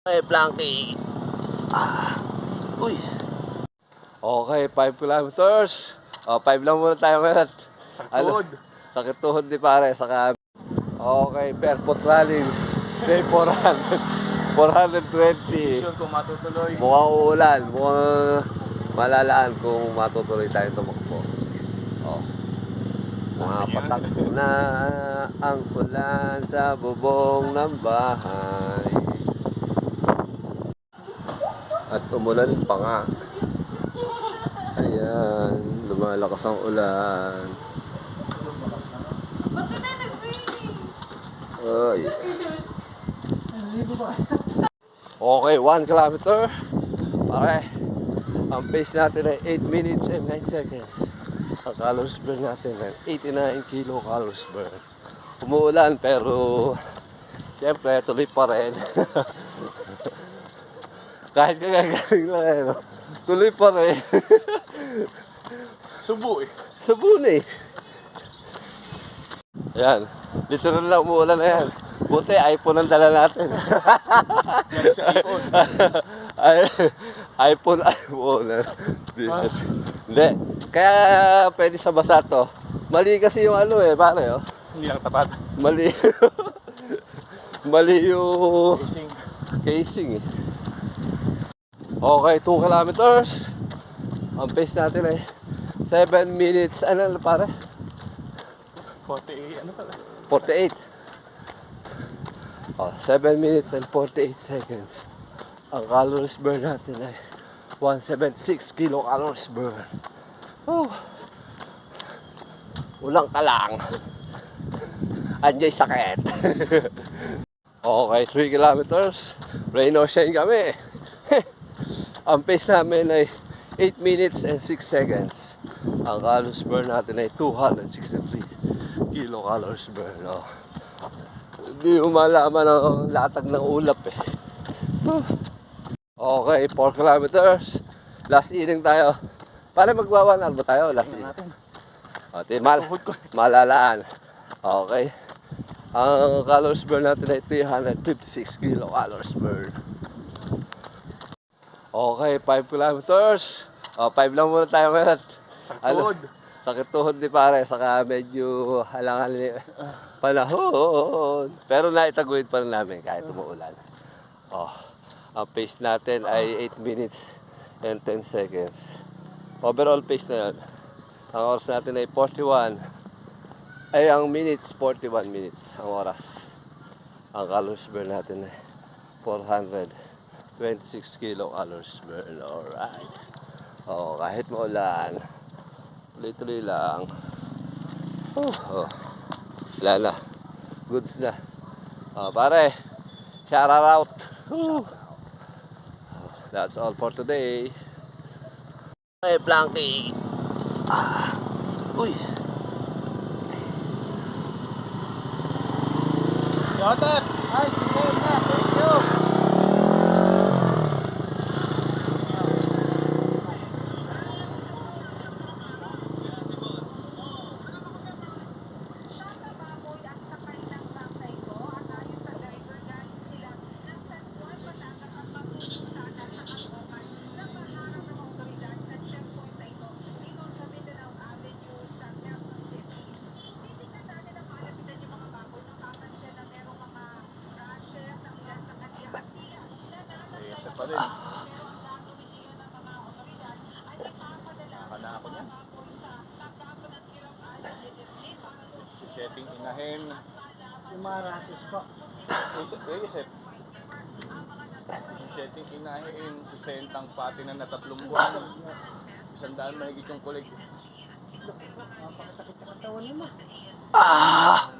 Okay, Blanky. Uy. Okay, 5 kilometers. 5 lang muna tayo ngayon. Sakit tuhod. Sakit tuhod ni pare. Saka, okay, barefoot running. Day 400. 420. Sure kung matutuloy. Mukhang uulan. Mukhang malalaan kung matutuloy tayo tumakbo. Oh. Mga patak na ang ulan sa bubong ng bahay. At umulan pa nga. Ayan, lumalakas ang ulan. Ay. Okay, 1 kilometer. Pare, ang pace natin ay 8 minutes and 9 seconds. Ang calories burn natin ay 89 kilocalories burn. Umuulan pero siyempre tuloy pa rin. Kahit kagagaling lang eh, no? Tuloy pa rin. Subo eh. Subo na eh. Yan. Literal lang umuulan na yan. Buti, iPhone ang dala natin. Yan sa iPhone. iPhone. Hindi. Kaya pwede sa basa to. Mali kasi yung ano eh, pare oh. Hindi lang tapat. Mali. Mali yung Racing. casing eh. Okay, 2 kilometers. Ang pace natin ay 7 minutes. Ano pare? 48. Ano pala? 48. 7 minutes and 48 seconds. Ang calories burn natin ay 176 kilocalories burn. Oh. Ulang ka lang. Anjay sakit. Okay, 3 kilometers. Rain or shine kami. Ang pace namin ay 8 minutes and 6 seconds. Ang calories burn natin ay 263 kilocalories burn. Oh. Hindi mo malaman ang latag ng ulap eh. Okay, 4 kilometers. Last inning tayo. Para magwa-1 hour ba tayo? Last inning. Okay, malalaan. Okay. Ang calories burn natin ay 356 kilocalories burn. Okay, 5 kilometers. 5 lang muna tayo ngayon. Sakit tuhod. Sakit tuhod ni pare. Saka medyo halangan ni panahon. Pero naitaguyod pa rin namin kahit umuulan. Ang pace natin ay 8 minutes and 10 seconds. Overall pace na yun. Ang oras natin ay 41. Ay, ang minutes, 41 minutes ang oras. Ang calories burn natin ay 426 kilocalories burn. Alright. Kahit maulan, tuloy-tuloy lang. Wala na. Goods na. Pare, shout out. That's all for today. Hey, Blanky. Uy. Yotek! Ay, sige na. Thank you. Isa pa rin. Nakakana ako niyan. Setting inahin. Yung mga rasis po. Isip. Setting inahin. Sisentang pati na 3 buwan. 100 mahigit yung kulig. Napakasakit sa katawan naman. Ah!